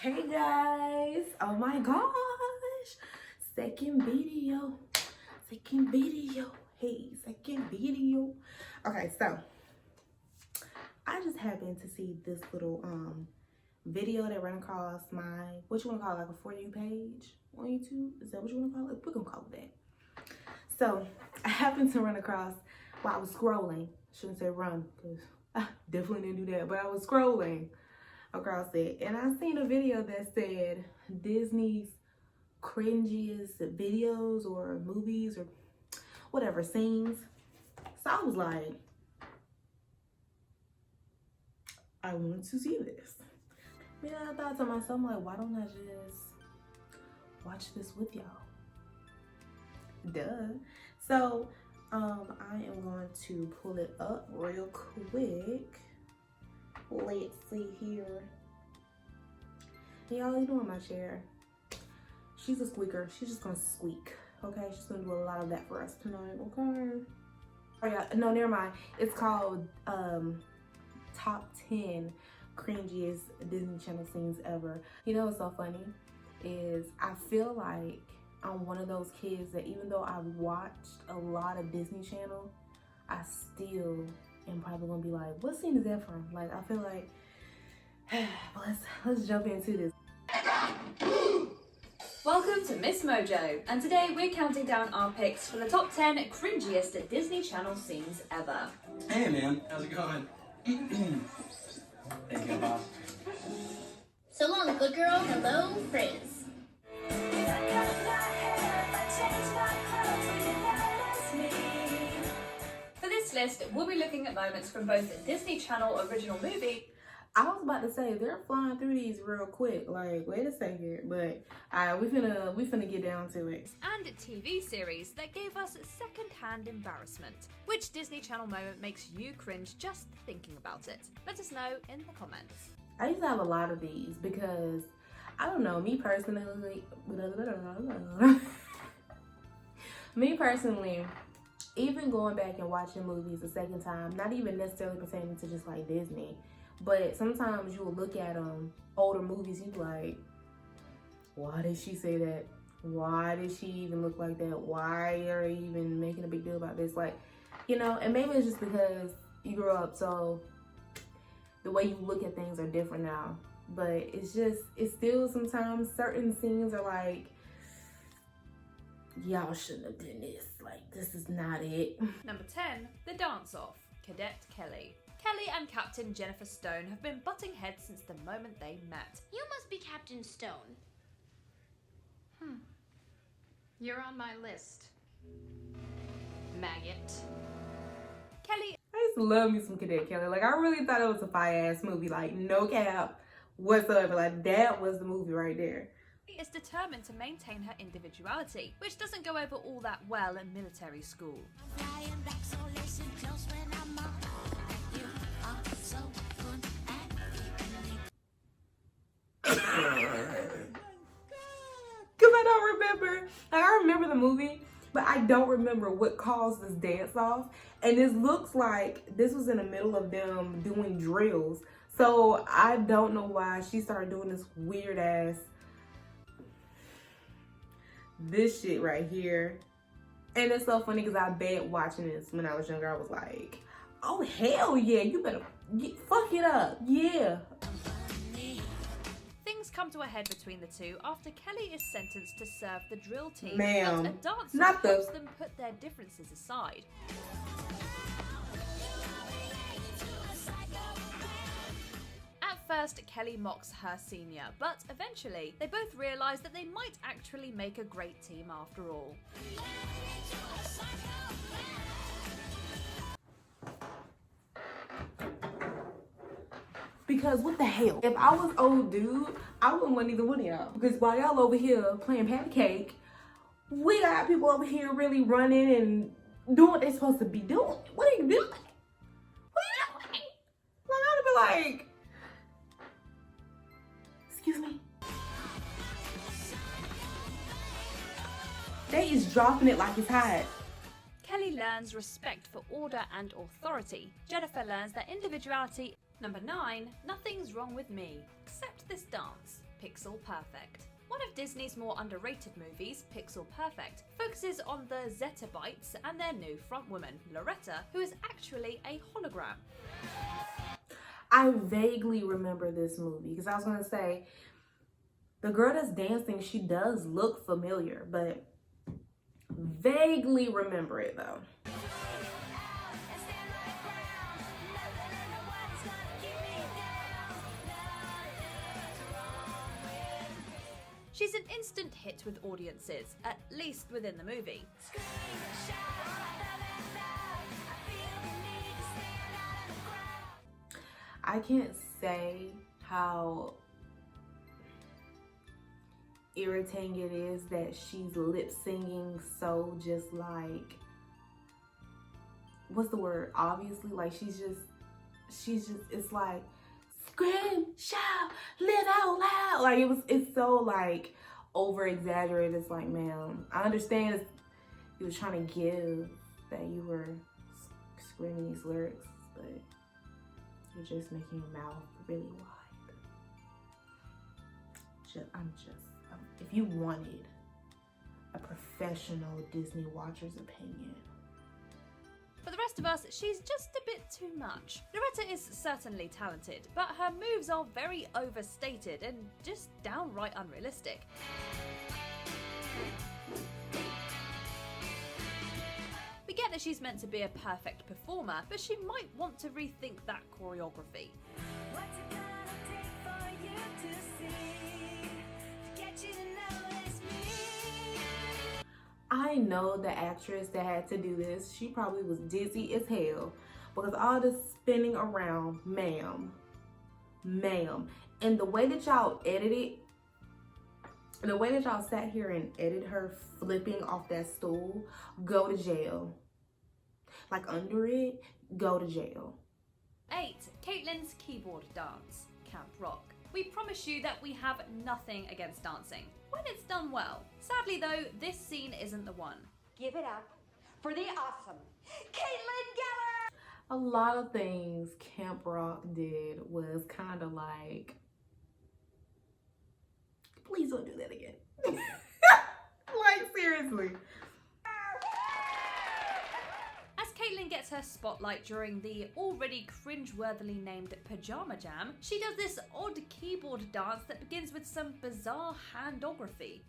Hey guys, oh my gosh, second video, second video. Okay, so I just happened to see this little video that ran across my, what you want to call it, like a For You page on YouTube. Is that what you want to call it? We're gonna call it that. So I happened to run across while I was scrolling. Shouldn't say run, because I definitely didn't do that, but I was scrolling across it, and I seen a video that said Disney's cringiest videos or movies or whatever scenes. So I was like, I want to see this. Then I thought to myself, I'm like, why don't I just watch this with y'all? Duh. So I am going to pull it up real quick. Let's see here. Y'all, you doing my chair? She's a squeaker. She's just gonna squeak. Okay, she's gonna do a lot of that for us tonight. Okay. Oh yeah, no, never mind. It's called Top 10 Cringiest Disney Channel Scenes Ever. You know what's so funny is I feel like I'm one of those kids that even though I've watched a lot of Disney Channel, I still am probably gonna be like, what scene is that from? Like, I feel like, let's jump into this. Welcome to Miss Mojo, and today we're counting down our picks for the top 10 cringiest Disney Channel scenes ever. Hey man, how's it going? Thank you, boss. So long, good girl. Hello, Frizz. For this list, we'll be looking at moments from both Disney Channel original movie. I was about to say they're flying through these real quick. Like, wait a second, but we finna get down to it. And TV series that gave us second-hand embarrassment. Which Disney Channel moment makes you cringe just thinking about it? Let us know in the comments. I used to have a lot of these because I don't know, me personally, even going back and watching movies a second time, not even necessarily pertaining to just like Disney, but sometimes you will look at older movies and you're like, why did she say that? Why did she even look like that? Why are you even making a big deal about this? Like, you know, and maybe it's just because you grew up, so the way you look at things are different now. But it's still sometimes certain scenes are like, y'all shouldn't have done this. Like, this is not it. Number 10, the dance-off. Cadet Kelly. Kelly and Captain Jennifer Stone have been butting heads since the moment they met. You must be Captain Stone. You're on my list, maggot. Kelly I used to love me some Cadet Kelly. Like, I really thought it was a fire-ass movie. Like, no cap whatsoever. Like, that was the movie right there. is determined to maintain her individuality, which doesn't go over all that well in military school. Because I don't remember. Like, I remember the movie, but I don't remember what caused this dance off. And this looks like this was in the middle of them doing drills. So I don't know why she started doing this weird ass, this shit right here. And it's so funny because I bet watching this when I was younger, I was like, oh hell yeah, you better fuck it up. Yeah. Things come to a head between the two after Kelly is sentenced to serve the drill team. Ma'am, but a dancer not the- helps them put their differences aside. At first, Kelly mocks her senior, but eventually they both realise that they might actually make a great team after all. Because what the hell? If I was old dude, I wouldn't want either one of y'all. Because while y'all over here playing patty cake, we got people over here really running and doing what they're supposed to be doing. What are you doing? What are you doing? Like, I'd be like, excuse me? They is dropping it like it's hot. Kelly learns respect for order and authority. Jennifer learns that individuality. Number 9, nothing's wrong with me, except this dance. Pixel Perfect. One of Disney's more underrated movies, Pixel Perfect, focuses on the Zettabytes and their new frontwoman, Loretta, who is actually a hologram. I vaguely remember this movie because I was going to say, the girl that's dancing, she does look familiar, but vaguely remember it though. She's an instant hit with audiences, at least within the movie. I can't say how irritating it is that she's lip singing so just like, what's the word? Obviously, like she's just, it's like, scream, shout, live out loud. Like it's so like over exaggerated. It's like, ma'am, I understand you were trying to give that you were screaming these lyrics, but you're just making your mouth really wide. If you wanted a professional Disney watcher's opinion. For the rest of us, she's just a bit too much. Loretta is certainly talented, but her moves are very overstated and just downright unrealistic. We get that she's meant to be a perfect performer, but she might want to rethink that choreography. What's it gonna take for you to see, to get you to notice me? I know the actress that had to do this, she probably was dizzy as hell because all this spinning around, ma'am. And the way that y'all edited, the way that y'all sat here and edited her flipping off that stool, go to jail. Like under it, go to jail. 8. Caitlin's keyboard dance, Camp Rock. We promise you that we have nothing against dancing, when it's done well. Sadly though, this scene isn't the one. Give it up for the awesome Caitlin Geller! A lot of things Camp Rock did was kind of like, please don't do that again. Like seriously. As Caitlin gets her spotlight during the already cringe-worthily named Pajama Jam, she does this odd keyboard dance that begins with some bizarre handography.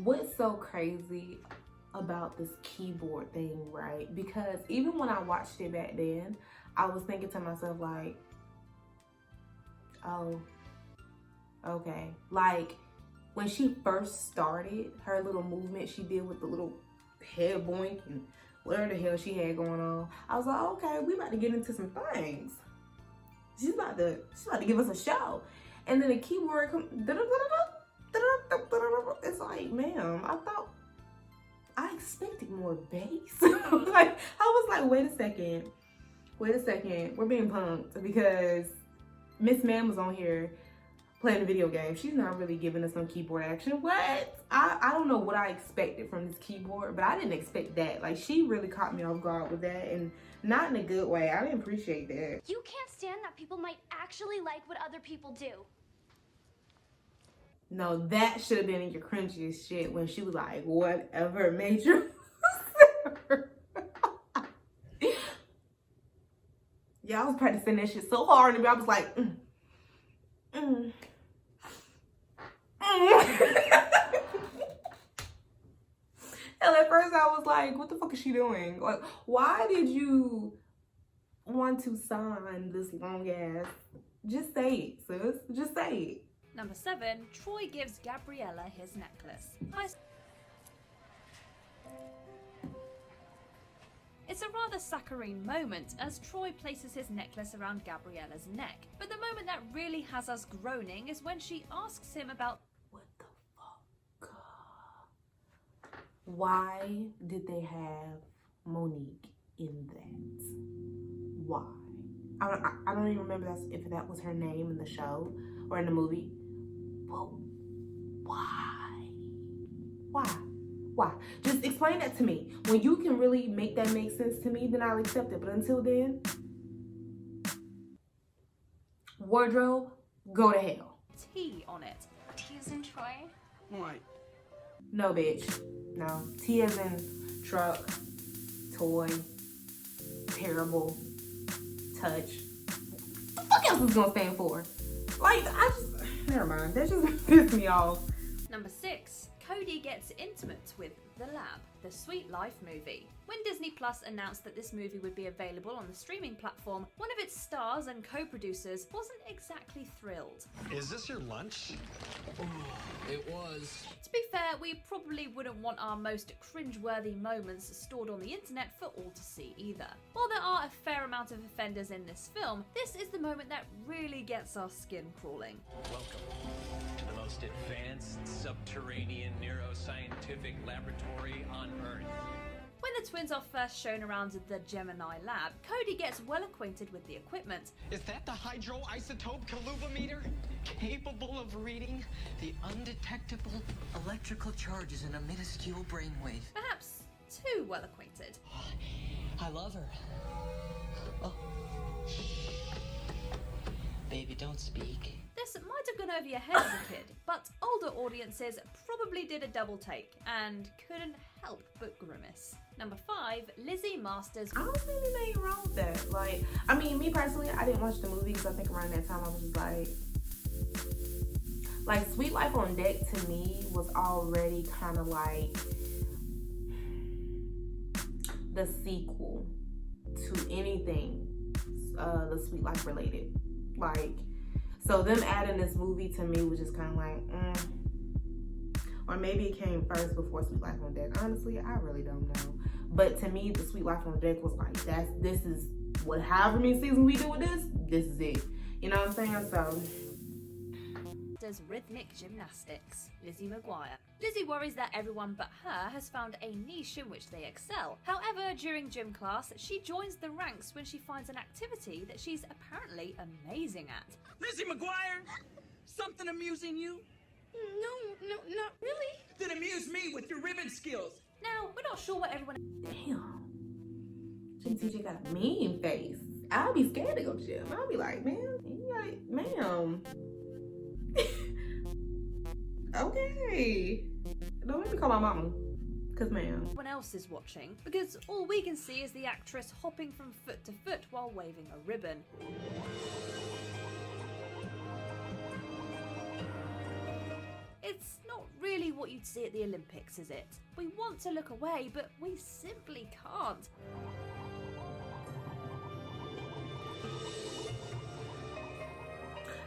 What's so crazy about this keyboard thing, right? Because even when I watched it back then, I was thinking to myself like, oh, okay. Like when she first started, her little movement she did with the little head boink and whatever the hell she had going on, I was like, okay, we about to get into some things. She's about to give us a show. And then the keyboard comes, it's like, ma'am, I expected more bass. Like, I was like, wait a second, we're being punked because Miss Ma'am was on here playing a video game. She's not really giving us some keyboard action. What? I don't know what I expected from this keyboard, but I didn't expect that. Like, she really caught me off guard with that, and not in a good way. I didn't appreciate that. You can't stand that people might actually like what other people do. No, that should have been in your cringiest shit when she was like, whatever made you. Yeah, I was practicing that shit so hard, and I was like, And at first I was like, what the fuck is she doing? Like, why did you want to sign this long ass? Just say it, sis. Just say it. Number 7. Troy gives Gabriella his necklace. It's a rather saccharine moment as Troy places his necklace around Gabriella's neck. But the moment that really has us groaning is when she asks him about what the fuck? Why did they have Monique in that? Why? I don't even remember if that was her name in the show or in the movie. But why? Why? Why? Just explain that to me. When you can really make that make sense to me, then I'll accept it. But until then, wardrobe, go to hell. T on it. T as in Troy. Right. No, bitch. No. T as in truck, toy, terrible, touch. What the fuck else is gonna stand for? Like, never mind. That just pissed me off. Number 6. Cody gets intimate with The Lab, the Sweet Life movie. When Disney Plus announced that this movie would be available on the streaming platform, one of its stars and co-producers wasn't exactly thrilled. Is this your lunch? It was. To be fair, we probably wouldn't want our most cringe-worthy moments stored on the internet for all to see either. While there are a fair amount of offenders in this film, this is the moment that really gets our skin crawling. Welcome to the most advanced subterranean neuroscientific laboratory on Earth. When the twins are first shown around the Gemini lab, Cody gets well acquainted with the equipment. Is that the hydroisotope caluvometer? Capable of reading the undetectable electrical charges in a minuscule brainwave. Perhaps too well acquainted. I love her. Oh. Baby, don't speak. This might have gone over your head as a kid, but older audiences probably did a double take and couldn't help but grimace. Number 5, Lizzie Masters. I don't see anything wrong with that. Like, I mean, me personally, I didn't watch the movie because I think around that time I was just like Sweet Life on Deck to me was already kind of like the sequel to anything the Sweet Life related. Like, so them adding this movie to me was just kind of like, or maybe it came first before Sweet Life on Deck. Honestly, I really don't know. But to me, the Sweet Life on Deck was like, this is what, however many seasons we do with this is it. You know what I'm saying? So. Does rhythmic gymnastics. Lizzie McGuire. Lizzie worries that everyone but her has found a niche in which they excel. However, during gym class, she joins the ranks when she finds an activity that she's apparently amazing at. Lizzie McGuire, something amusing you? No, not really. Then amuse me with your ribbon skills. Now, we're not sure what everyone... Damn. JTJ got a mean face. I'll be scared to go to gym. I'll be like, ma'am. Okay. Don't let me call my mama. Cause ma'am. Everyone else is watching, because all we can see is the actress hopping from foot to foot while waving a ribbon. It's not really what you'd see at the Olympics, is it? We want to look away, but we simply can't.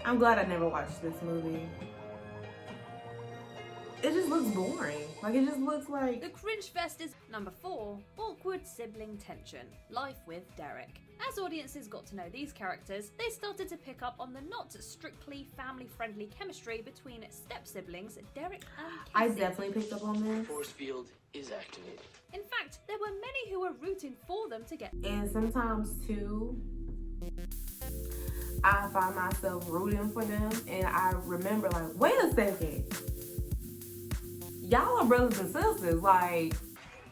I'm glad I never watched this movie. It just looks boring. Like, it just looks like... The cringe fest is number 4, awkward sibling tension, life with Derek. As audiences got to know these characters, they started to pick up on the not strictly family-friendly chemistry between step-siblings Derek and Casey. I definitely picked up on this. Force field is activated. In fact, there were many who were rooting for them to get... And sometimes, too, I find myself rooting for them, and I remember, like, wait a second. Y'all are brothers and sisters, like...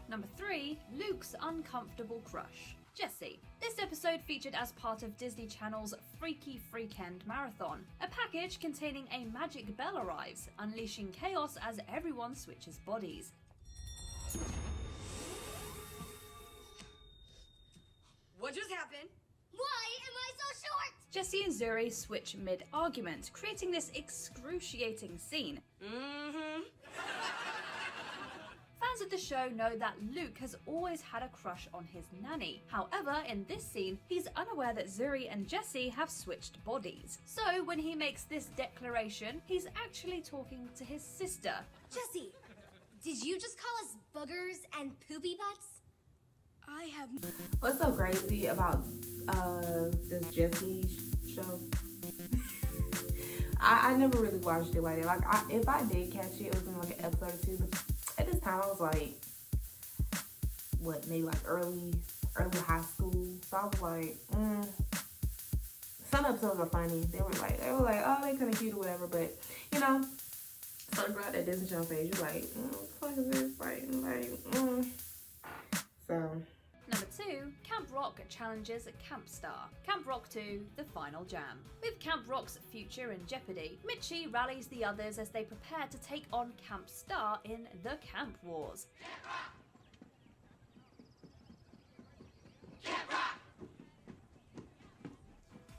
Number 3, Luke's uncomfortable crush, Jessie. This episode featured as part of Disney Channel's Freaky Freakend Marathon. A package containing a magic bell arrives, unleashing chaos as everyone switches bodies. What just happened? Why am I so short? Jessie and Zuri switch mid-argument, creating this excruciating scene. Fans of the show know that Luke has always had a crush on his nanny. However, in this scene, he's unaware that Zuri and Jessie have switched bodies. So when he makes this declaration, he's actually talking to his sister. Jessie, did you just call us boogers and poopy butts? I have... What's so crazy about this Jessie show? I never really watched it like that. Like, if I did catch it, it was in like an episode or two. But at this time, I was like, what, maybe like early high school. So I was like, some episodes are funny. They were like, oh, they kind of cute or whatever. But you know, talk about that Disney Channel page, you're like, what the fuck is this? So. Number 2, Camp Rock challenges Camp Star. Camp Rock 2, the final jam. With Camp Rock's future in jeopardy, Mitchie rallies the others as they prepare to take on Camp Star in the Camp Wars.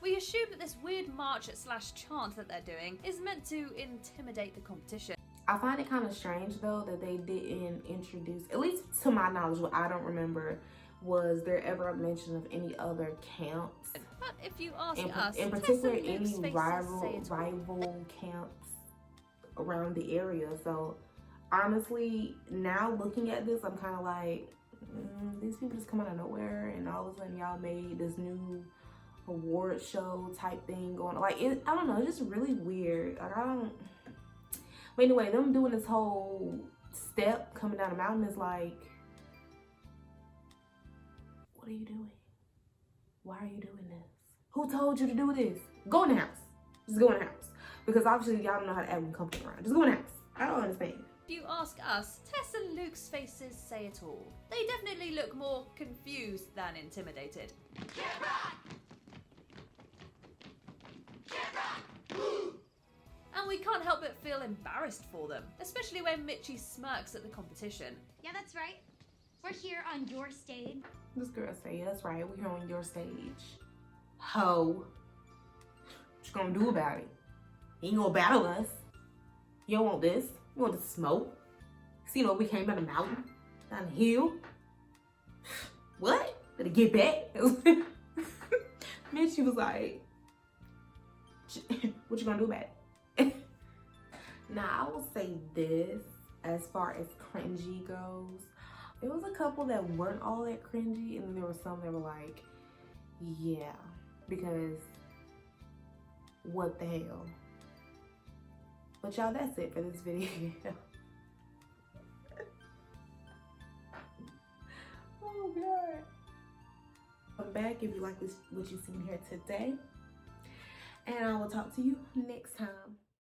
We assume that this weird march / chant that they're doing is meant to intimidate the competition. I find it kind of strange though that they didn't introduce, at least to my knowledge, what I don't remember, was there ever a mention of any other camps? But if you ask us, in particular, any rival camps around the area. So honestly, now looking at this, I'm kind of like, these people just come out of nowhere, and all of a sudden y'all made this new award show type thing going on. Like, I don't know, it's just really weird. Like, I don't. But anyway, them doing this whole step coming down the mountain is like, what are you doing? Why are you doing this? Who told you to do this? Go in the house. Just go in the house. Because obviously y'all don't know how to act when company around. Just go in the house. I don't understand. If you ask us, Tess and Luke's faces say it all. They definitely look more confused than intimidated. And we can't help but feel embarrassed for them, especially when Mitchie smirks at the competition. Yeah, that's right. We're here on your stage. This girl say, that's right, we're here on your stage. Ho. What you gonna do about it? You ain't gonna battle us. You don't want this. You want the smoke. See, we came down the mountain, down the hill. What? Better get back. Mitchie was like, what you gonna do about it? Now, I will say this, as far as cringy goes, there was a couple that weren't all that cringy, and then there were some that were like, yeah, because what the hell? But y'all, that's it for this video. Oh God. Come back if you like what you've seen here today, and I will talk to you next time.